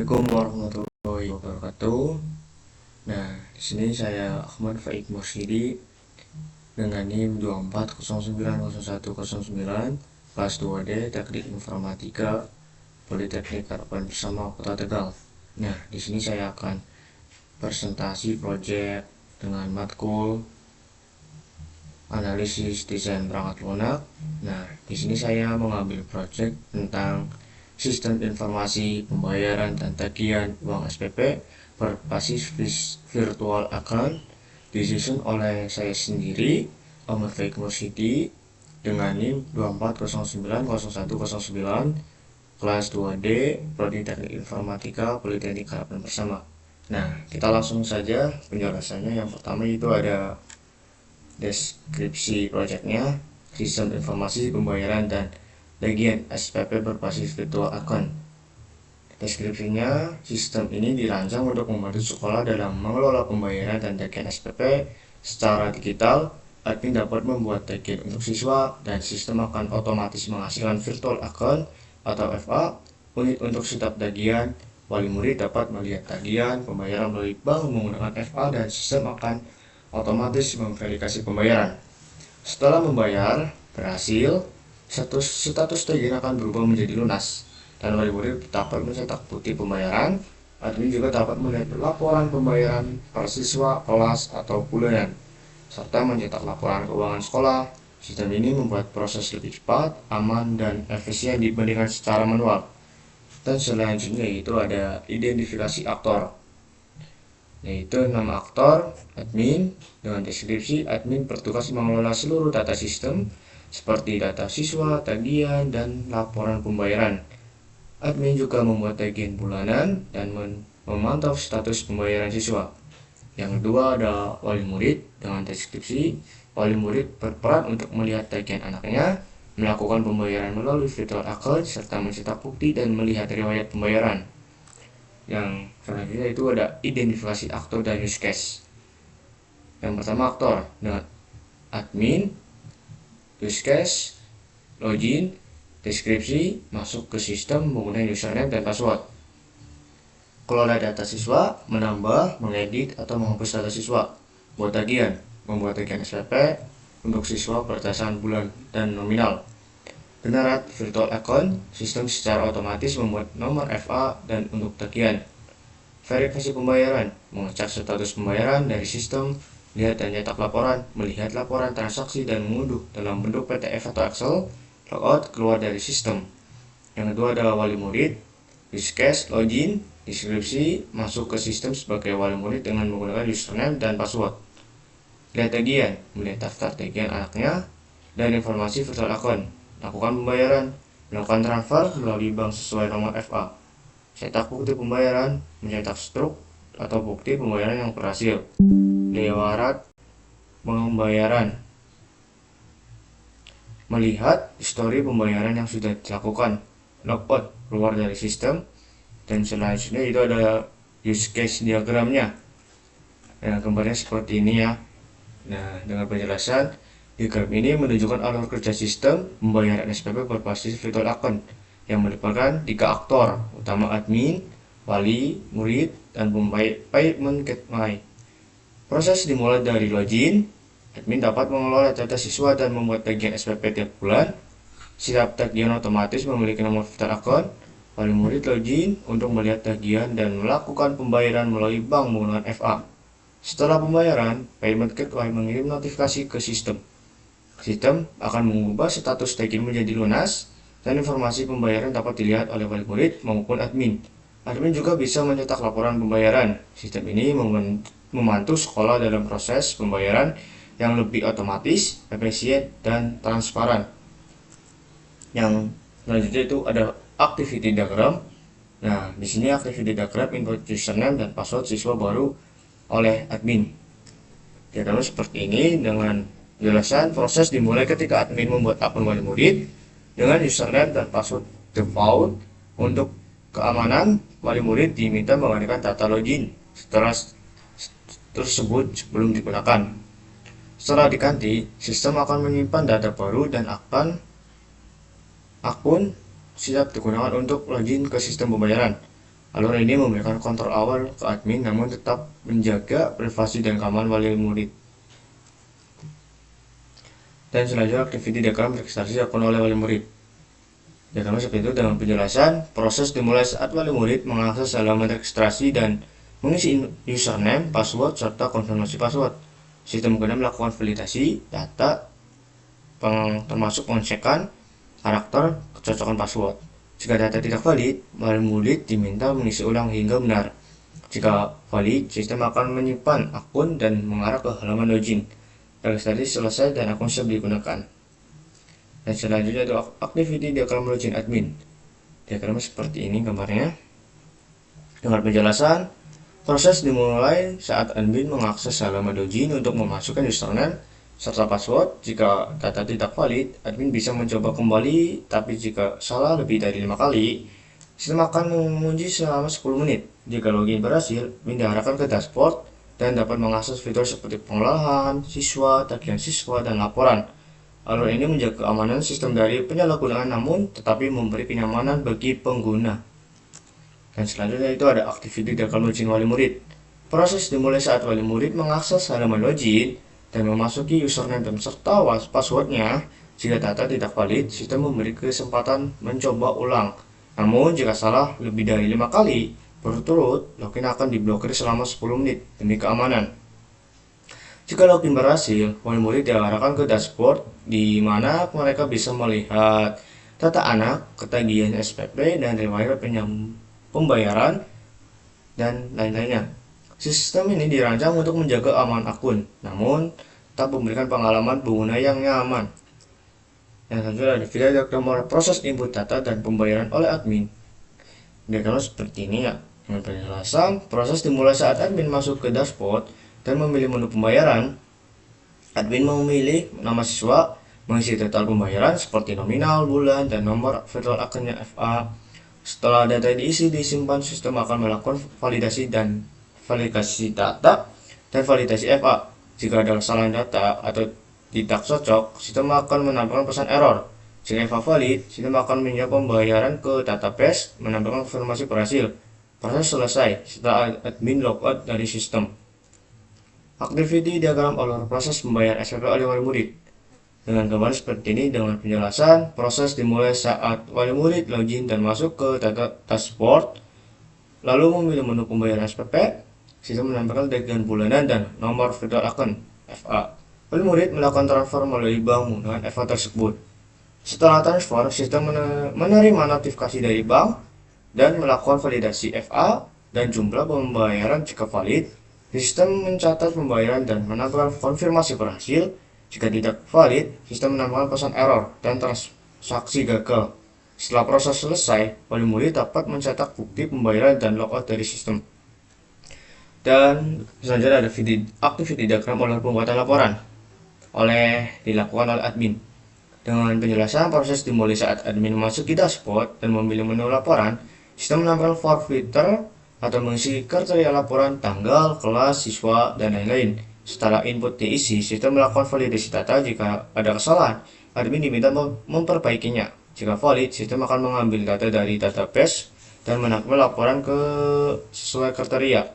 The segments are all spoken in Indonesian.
Assalamualaikum warahmatullahi wabarakatuh. Nah, di sini saya Ahmad Faik Mursidi dengan NIM 24090109 kelas 2D Teknik Informatika Politeknik Harapan Bersama Kota Tegal. Nah, di sini saya akan presentasi proyek dengan matkul analisis desain perangkat lunak. Nah, di sini saya mengambil proyek tentang sistem informasi pembayaran dan tagihan uang SPP berbasis virtual account, disusun oleh saya sendiri, Ahmad Faik Mursidi, dengan NIM 24090109 kelas 2D Prodi Teknik Informatika Politeknik Harapan Bersama. Nah, kita langsung saja penjelasannya. Yang pertama itu ada deskripsi proyeknya, sistem informasi pembayaran dan tagihan SPP berbasis virtual account. Deskripsinya, sistem ini dirancang untuk membantu sekolah dalam mengelola pembayaran dan tagihan SPP secara digital. Admin dapat membuat tagihan untuk siswa dan sistem akan otomatis menghasilkan virtual account atau VA. Unit untuk setiap tagihan, wali murid dapat melihat tagihan pembayaran melalui bank menggunakan VA dan sistem akan otomatis memverifikasi pembayaran. Setelah membayar berhasil, status tagihan akan berubah menjadi lunas dan wali murid dapat mencetak bukti pembayaran. Admin juga dapat melihat laporan pembayaran per siswa, kelas, atau bulanan, serta mencetak laporan keuangan sekolah. Sistem ini membuat proses lebih cepat, aman, dan efisien dibandingkan secara manual. Dan selanjutnya itu ada identifikasi aktor, yaitu nama aktor, admin. Dengan deskripsi, admin bertugas mengelola seluruh data sistem seperti data siswa, tagihan, dan laporan pembayaran. Admin juga membuat tagihan bulanan dan memantau status pembayaran siswa. Yang kedua ada wali murid. Dengan deskripsi, wali murid berperan untuk melihat tagihan anaknya, melakukan pembayaran melalui virtual account, serta mencetak bukti dan melihat riwayat pembayaran. Yang selanjutnya itu ada identifikasi aktor dan use case. Yang pertama aktor, dengan admin, use case, login, deskripsi, masuk ke sistem menggunakan username dan password. Kelola data siswa, menambah, mengedit, atau menghapus data siswa. Buat tagihan, membuat tagihan SPP untuk siswa berdasarkan bulan dan nominal. Generate virtual account, sistem secara otomatis membuat nomor FA dan untuk tagihan. Verifikasi pembayaran, mengecek status pembayaran dari sistem, lihat dan cetak laporan, melihat laporan transaksi dan mengunduh dalam bentuk PDF atau Excel. Logout, keluar dari sistem. Yang kedua adalah wali murid, use case, login, deskripsi, masuk ke sistem sebagai wali murid dengan menggunakan username dan password. Lihat tagihan, melihat daftar tagihan anaknya dan informasi virtual account. Lakukan pembayaran, melakukan transfer melalui bank sesuai nomor FA. Cetak bukti pembayaran, mencetak struk atau bukti pembayaran yang berhasil. Lewat pembayaran, melihat histori pembayaran yang sudah dilakukan. Logout, keluar dari sistem. Dan selanjutnya itu ada use case diagramnya. Nah, gambarnya seperti ini ya. Nah, dengan penjelasan, diagram ini menunjukkan alur kerja sistem pembayaran SPP berbasis virtual account yang melibatkan 3 aktor utama: admin, wali, murid, dan payment gateway. Proses dimulai dari login. Admin dapat mengelola data siswa dan membuat tagihan SPP tiap bulan. Setiap tagihan otomatis memiliki nomor virtual account. Wali murid login untuk melihat tagihan dan melakukan pembayaran melalui bank menggunakan FA. Setelah pembayaran, payment gateway mengirim notifikasi ke sistem. Sistem akan mengubah status tagihan menjadi lunas dan informasi pembayaran dapat dilihat oleh wali murid maupun admin. Admin juga bisa mencetak laporan pembayaran. Sistem ini membantu sekolah dalam proses pembayaran yang lebih otomatis, efisien, dan transparan. Yang selanjutnya itu ada activity diagram. Nah, di sini activity diagram input username dan password siswa baru oleh admin. Diagramnya seperti ini dengan penjelasan proses dimulai ketika admin membuat akun wali murid dengan username dan password default. Untuk keamanan, wali murid diminta menggunakan data login setelah tersebut sebelum digunakan. Setelah diganti, sistem akan menyimpan data baru dan akun siap digunakan untuk login ke sistem pembayaran. Alur ini memberikan kontrol awal ke admin namun tetap menjaga privasi dan keamanan wali murid. Dan selanjutnya activity diagram registrasi akun oleh wali murid. Diagram seperti itu dengan penjelasan proses dimulai saat wali murid mengakses halaman registrasi dan mengisi username, password, serta konfirmasi password. Sistem kemudian melakukan validasi data termasuk pengecekan karakter kecocokan password. Jika data tidak valid, wali murid diminta mengisi ulang hingga benar. Jika valid, sistem akan menyimpan akun dan mengarah ke halaman login. Registrasi selesai dan akun siap digunakan. Dan selanjutnya itu activity diagram login admin. Diagramnya seperti ini gambarnya. Dengan penjelasan, proses dimulai saat admin mengakses halaman login untuk memasukkan username serta password. Jika data tidak valid, admin bisa mencoba kembali, tapi jika salah lebih dari 5 kali, sistem akan menguji selama 10 menit. Jika login berhasil, admin diarahkan ke dashboard dan dapat mengakses fitur seperti pengolahan siswa, tagihan siswa, dan laporan. Alur ini menjaga keamanan sistem dari penyalahgunaan namun tetapi memberi kenyamanan bagi pengguna. Dan selanjutnya itu ada activity diagram login wali murid. Proses dimulai saat wali murid mengakses halaman login dan memasuki username dan serta passwordnya. Jika data tidak valid, sistem memberi kesempatan mencoba ulang. Namun jika salah lebih dari 5 kali berturut, login akan diblokir selama 10 menit demi keamanan. Jika login berhasil, wali murid diarahkan ke dashboard di mana mereka bisa melihat data anak, ketagihan SPP, dan riwayat pembayaran, dan lain-lainnya. Sistem ini dirancang untuk menjaga aman akun, namun tetap memberikan pengalaman pengguna yang nyaman. Yang selanjutnya ada video diagram proses input data dan pembayaran oleh admin. Diagramnya seperti ini ya. Dengan penjelasan, proses dimulai saat admin masuk ke dashboard dan memilih menu pembayaran. Admin memilih nama siswa, mengisi data pembayaran seperti nominal, bulan, dan nomor virtual akunnya FA. Setelah data diisi, disimpan, sistem akan melakukan validasi data dan validasi FA. Jika ada kesalahan data atau tidak cocok, sistem akan menampilkan pesan error. Jika FA valid, sistem akan menjawab pembayaran ke database, menampilkan konfirmasi berhasil. Proses selesai setelah admin logout dari sistem. Activity diagram alur proses pembayaran SPP oleh wali murid. Dengan gambar seperti ini dengan penjelasan, proses dimulai saat wali murid login dan masuk ke dashboard, lalu memilih menu pembayaran SPP. Sistem menampilkan tagihan bulanan dan nomor virtual akun FA. Wali murid melakukan transfer melalui bank menggunakan FA tersebut. Setelah transfer, sistem menerima notifikasi dari bank dan melakukan validasi FA dan jumlah pembayaran jika valid. Sistem mencatat pembayaran dan menampilkan konfirmasi berhasil. Jika tidak valid, sistem menampilkan pesan error dan transaksi gagal. Setelah proses selesai, wali murid dapat mencetak bukti pembayaran dan logout dari sistem. Dan selanjutnya ada activity diagram oleh pembuatan laporan dilakukan oleh admin. Dengan penjelasan, proses dimulai saat admin memasuki dashboard dan memilih menu laporan. Sistem menampilkan form filter atau mengisi kriteria laporan, tanggal, kelas, siswa, dan lain-lain. Setelah input diisi, sistem melakukan validasi data. Jika ada kesalahan, admin diminta memperbaikinya. Jika valid, sistem akan mengambil data dari database dan menampilkan laporan sesuai kriteria.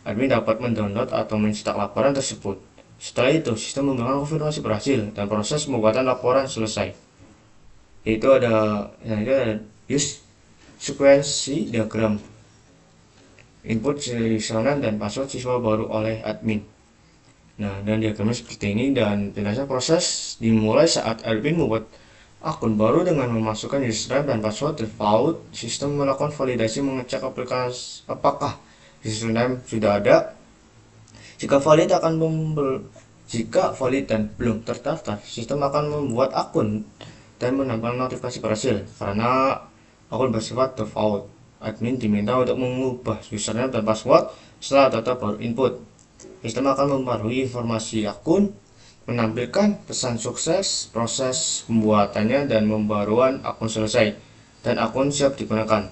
Admin dapat mendownload atau mencetak laporan tersebut. Setelah itu, sistem memberikan konfirmasi berhasil dan proses pembuatan laporan selesai. Itu ada use sekuensi diagram input username dan password siswa baru oleh admin. Nah, dan diagramnya seperti ini dan penjelasan proses dimulai saat admin membuat akun baru dengan memasukkan username dan password default. Sistem melakukan validasi mengecek aplikasi apakah username sudah ada. Jika valid dan belum terdaftar, sistem akan membuat akun dan menampilkan notifikasi berhasil karena akun bersifat default. Admin diminta untuk mengubah username dan password setelah data baru input. Sistem akan memperbarui informasi akun, menampilkan pesan sukses, proses pembuatannya dan pembaruan akun selesai, dan akun siap digunakan.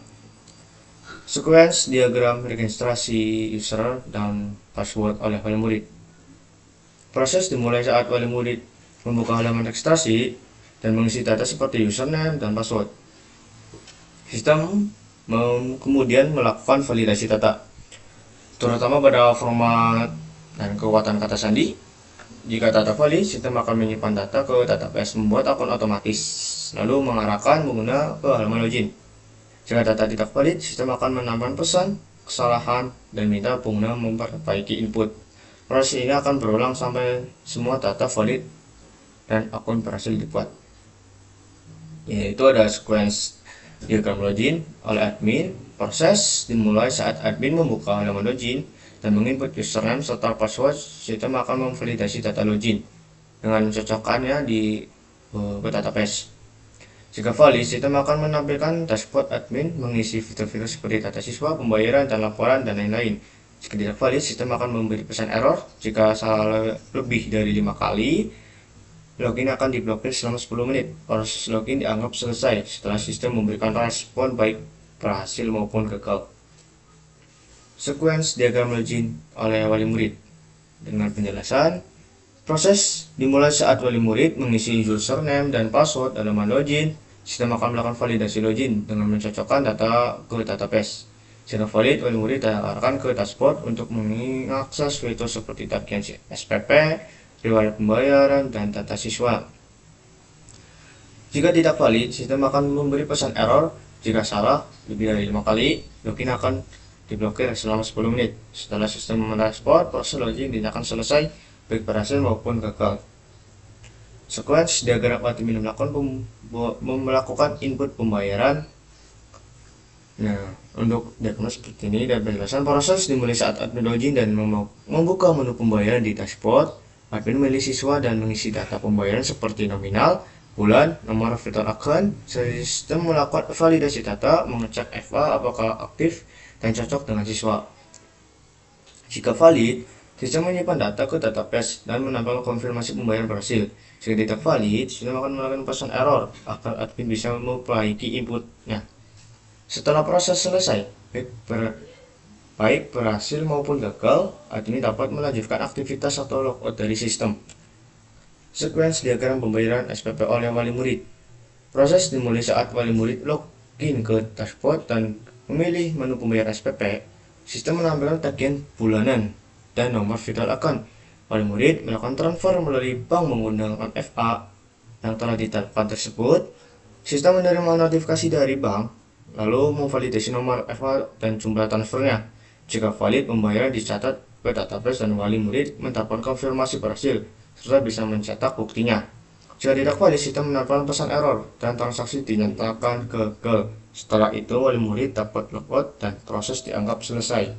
Sequence diagram registrasi user dan password oleh wali murid. Proses dimulai saat wali murid membuka halaman registrasi dan mengisi data seperti username dan password. Sistem kemudian melakukan validasi data, terutama pada format dan kekuatan kata sandi. Jika data valid, sistem akan menyimpan data ke database, membuat akun otomatis, lalu mengarahkan pengguna ke halaman login. Jika data tidak valid, sistem akan menambahkan pesan kesalahan dan minta pengguna memperbaiki input. Proses ini akan berulang sampai semua data valid dan akun berhasil dibuat. Yaitu ada sequence diagram login oleh admin. Proses dimulai saat admin membuka halaman login dan menginput username serta password. Sistem akan memvalidasi data login dengan mencocokkannya di database. Jika valid, sistem akan menampilkan dashboard admin mengisi fitur-fitur seperti data siswa, pembayaran, dan laporan, dan lain-lain. Jika tidak valid, sistem akan memberi pesan error. Jika salah lebih dari 5 kali, login akan diblokir selama 10 menit. Proses login dianggap selesai setelah sistem memberikan respon baik berhasil maupun gagal. Sequence diagram login oleh wali murid dengan penjelasan. Proses dimulai saat wali murid mengisi username dan password halaman login. Sistem akan melakukan validasi login dengan mencocokkan data ke database. Jika valid, wali murid diarahkan ke dashboard untuk mengakses fitur seperti tagihan SPP, riwayat pembayaran, dan data siswa. Jika tidak valid, sistem akan memberi pesan error. Jika salah lebih dari 5 kali, login akan diblokir selama 10 menit. Setelah sistem merespon, proses login akan selesai, baik berhasil maupun gagal. Sequence diagram admin melakukan input pembayaran. Nah, untuk diagram seperti ini dan penjelasan proses dimulai saat admin login dan membuka menu pembayaran di dashboard. Admin memilih siswa dan mengisi data pembayaran seperti nominal, bulan, nomor fitur akun. Sistem melakukan validasi data, mengecek FA apakah aktif dan cocok dengan siswa. Jika valid, sistem menyimpan data ke database dan menampilkan konfirmasi pembayaran berhasil. Jika tidak valid, sistem akan melakukan pesan error agar admin bisa memperbaiki inputnya. Setelah proses selesai, baik berhasil maupun gagal, admin dapat melanjutkan aktivitas atau logout dari sistem. Sequence diagram pembayaran SPP oleh wali murid. Proses dimulai saat wali murid login ke dashboard dan memilih menu pembayaran SPP. Sistem menampilkan tagihan bulanan dan nomor fitur akun. Wali murid melakukan transfer melalui bank menggunakan FA yang telah ditetapkan tersebut. Sistem menerima notifikasi dari bank, lalu memvalidasi nomor FA dan jumlah transfernya. Jika valid, pembayaran dicatat ke database dan wali murid mendapat konfirmasi berhasil serta bisa mencetak buktinya. Jika tidak valid, sistem menampilkan pesan error dan transaksi dinyatakan gagal. Setelah itu, wali murid dapat logout dan proses dianggap selesai.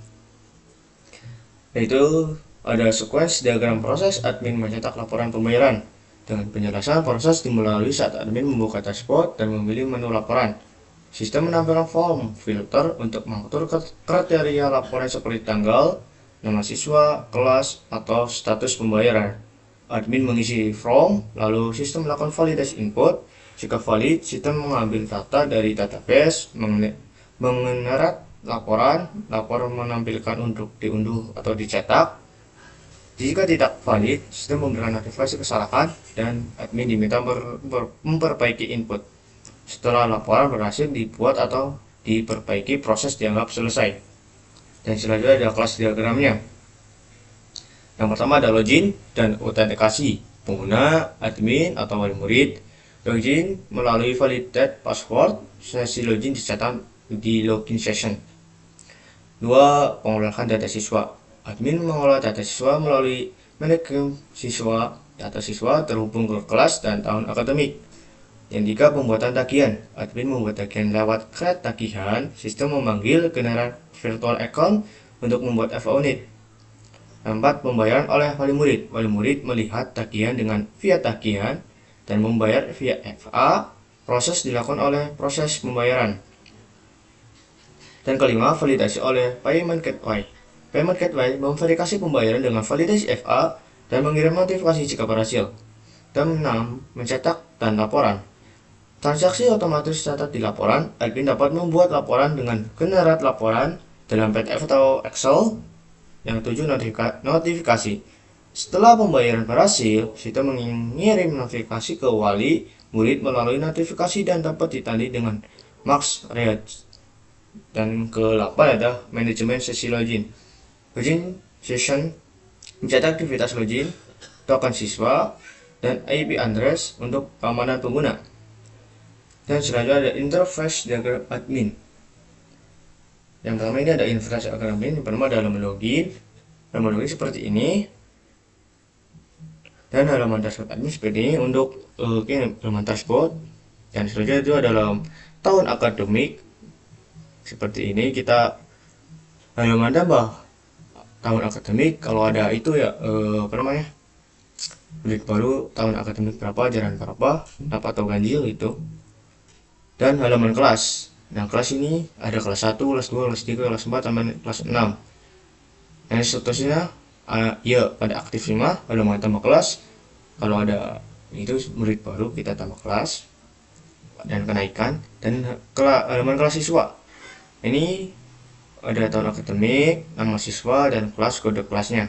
Yaitu ada sequence diagram proses admin mencetak laporan pembayaran. Dengan penjelasan proses dimulai saat admin membuka dashboard dan memilih menu laporan. Sistem menampilkan form filter untuk mengatur kriteria laporan seperti tanggal, nama siswa, kelas, atau status pembayaran. Admin mengisi form, lalu sistem melakukan validasi input. Jika valid, sistem mengambil data dari database, mengenerat laporan menampilkan untuk diunduh atau dicetak. Jika tidak valid, sistem memberikan notifikasi kesalahan dan admin diminta memperbaiki input. Setelah laporan berhasil dibuat atau diperbaiki, proses dianggap selesai. Dan selanjutnya ada kelas diagramnya. Yang pertama ada login dan autentikasi. Pengguna, admin, atau wali murid login melalui validate password. Sesi login dicatat di login session. 2. Pengolahan data siswa. Admin mengolah data siswa melalui manajemen siswa. Data siswa terhubung ke kelas dan tahun akademik. Yang 3. Pembuatan tagihan. Admin membuat tagihan lewat create tagihan. Sistem memanggil generate virtual account untuk membuat FA unit. 4. Pembayaran oleh wali murid. Wali murid melihat tagihan dengan via tagihan dan membayar via FA. Proses dilakukan oleh proses pembayaran. Dan kelima, validasi oleh payment gateway. Payment gateway memverifikasi pembayaran dengan validasi FA dan mengirim notifikasi jika berhasil. Dan 6. Mencetak dan laporan. Transaksi otomatis dicatat di laporan. Admin dapat membuat laporan dengan generate laporan dalam PDF atau Excel. Yang 7. Notifikasi. Setelah pembayaran berhasil, sistem mengirim notifikasi ke wali murid melalui notifikasi dan dapat ditandai dengan marks read. Dan ke-8 ada manajemen sesi login. Login session mencatat aktivitas login, token siswa, dan IP address untuk keamanan pengguna. Dan selanjutnya ada interface diagram admin. Yang pertama ini ada interface diagram admin. Yang pertama ada halaman login. Halaman login seperti ini. Dan halaman dashboard admin seperti ini untuk halaman dashboard. Dan selanjutnya itu adalah tahun akademik seperti ini. Kita halaman tambah tahun akademik, kalau ada itu ya murid baru tahun akademik berapa, ajaran berapa, dapat atau ganjil itu. Dan halaman kelas. Nah, kelas ini ada kelas 1, kelas 2, kelas 3, kelas 4, sampai kelas 6. Dan seterusnya ya pada aktif 5 halaman tambah kelas. Kalau ada itu murid baru kita tambah kelas dan kenaikan. Dan halaman kelas siswa. Ini ada tahun akademik, nama siswa, dan kelas, kode kelasnya.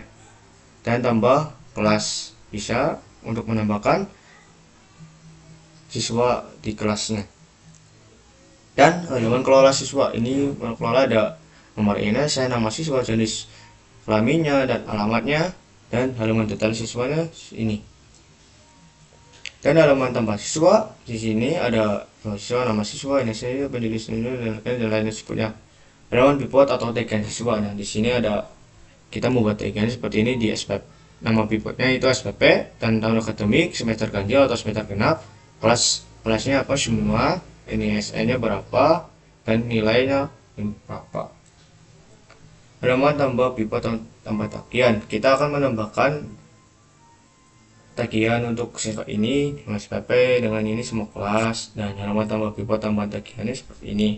Dan tambah kelas bisa untuk menambahkan siswa di kelasnya. Dan halaman kelola siswa ini mengelola ada nomor INS, nama siswa, jenis kelaminnya, dan alamatnya. Dan halaman detail siswanya ini. Dan halaman tambah siswa di sini ada siswa, nama siswa, INS, pendidik dan lainnya sebutnya. Halaman pivot atau tagan siswa. Nah, di sini ada kita membuat tagan seperti ini di SPP. Nama pivotnya itu SPP, dan tahun akademik, semester ganjil atau semester genap, kelasnya apa semua, INS-nya berapa, dan nilainya berapa. Halaman tambah pivot atau tambah tagihan. Kita akan menambahkan tagihan untuk siswa ini dengan SPP, dengan ini semua kelas. Dan halaman tambah pivot tambah tagihannya seperti ini,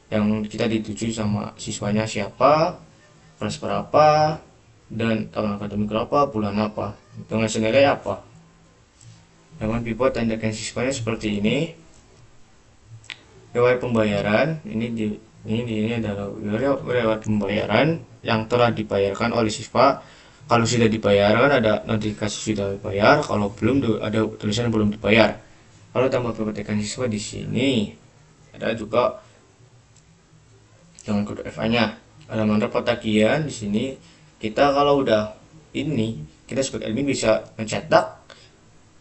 yang kita dituju sama siswanya siapa, kelas berapa, dan tahun akademik berapa, bulan apa, dengan senilai apa. Halaman pivot dan tagihan siswanya seperti ini. Riwayat pembayaran ini adalah riwayat pembayaran yang telah dibayarkan oleh siswa. Kalau sudah dibayarkan ada notifikasi sudah dibayar, kalau belum ada tulisan belum dibayar. Kalau tambah pivot tagihan siswa di sini ada juga dengan kode FA-nya. Halaman rapor tagihan di sini kita kalau udah ini, kita sebagai admin bisa mencetak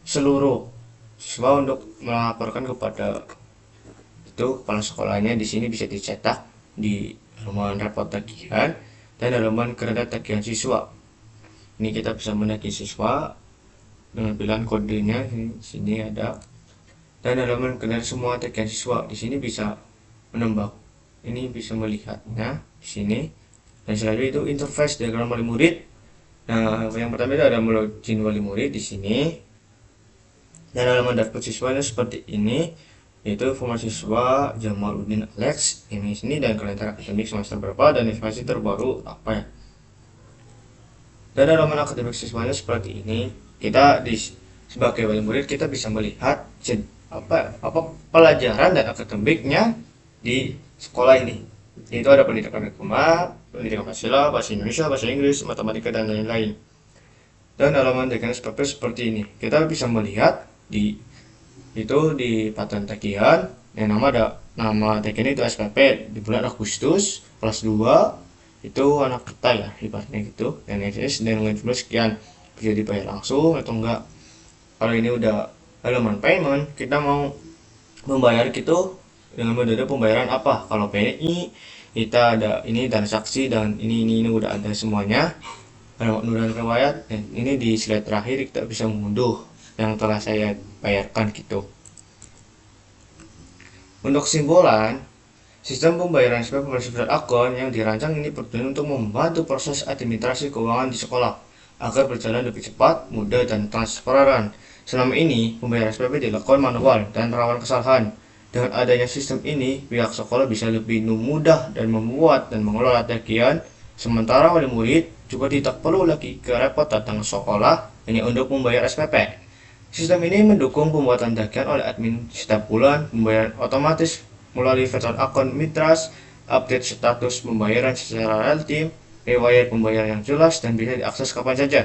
seluruh siswa untuk melaporkan kepada itu kepala sekolahnya. Di sini bisa dicetak di halaman rapor tagihan dan halaman kereta tagihan siswa. Ini kita bisa menagih siswa dengan pilihan kodenya di sini ada. Dan halaman kereta semua tagihan siswa di sini bisa menambah. Ini bisa melihatnya di sini. Dan selanjutnya itu interface diagram wali murid. Nah, yang pertama itu ada login wali murid di sini. Dan halaman dashboard siswanya seperti ini, yaitu informasi siswa Jamaluddin Alex ini sini, dan kalender akademik semester berapa, dan informasi terbaru apa ya. Dan halaman akademik siswanya seperti ini. Kita sebagai wali murid kita bisa melihat apa pelajaran dan akademiknya di sekolah ini. Itu ada pendidikan agama, pendidikan pancasila, bahasa Indonesia, bahasa Inggris, matematika, dan lain-lain. Dan halaman tagihan SPP seperti ini. Kita bisa melihat di pattern tagihan yang nama tagihan itu SPP di bulan Agustus kelas 2, itu anak kita ya ibaratnya gitu, dan SS dan lain sekian, bisa dibayar langsung atau enggak. Kalau ini udah halaman payment, kita mau membayar gitu dengan metode pembayaran apa. Kalau PNI kita ada ini transaksi, dan ini udah ada semuanya. Halaman unduhan riwayat, dan ini di slide terakhir kita bisa mengunduh yang telah saya bayarkan gitu. Untuk kesimpulan, sistem pembayaran SPP bersifat akun yang dirancang ini bertujuan untuk membantu proses administrasi keuangan di sekolah agar berjalan lebih cepat, mudah, dan transparan. Selama ini, pembayaran SPP dilakukan manual dan rawan kesalahan. Dengan adanya sistem ini, pihak sekolah bisa lebih mudah dan membuat dan mengelola tagihan, sementara wali murid juga tidak perlu lagi repot datang ke sekolah hanya untuk membayar SPP. Sistem ini mendukung pembuatan tagihan oleh admin setiap bulan, pembayaran otomatis melalui virtual account Mitras, update status pembayaran secara real time, riwayat pembayaran yang jelas, dan bisa diakses kapan saja.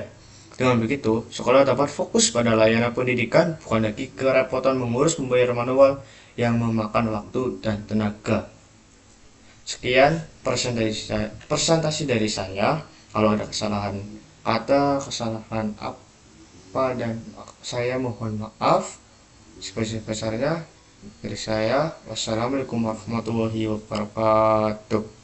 Dengan begitu, sekolah dapat fokus pada layanan pendidikan, bukan lagi kerepotan mengurus pembayaran manual yang memakan waktu dan tenaga. Sekian presentasi dari saya. Kalau ada kesalahan kata, kesalahan apa, dan saya mohon maaf sebesar-besarnya dari saya. Wassalamualaikum warahmatullahi wabarakatuh.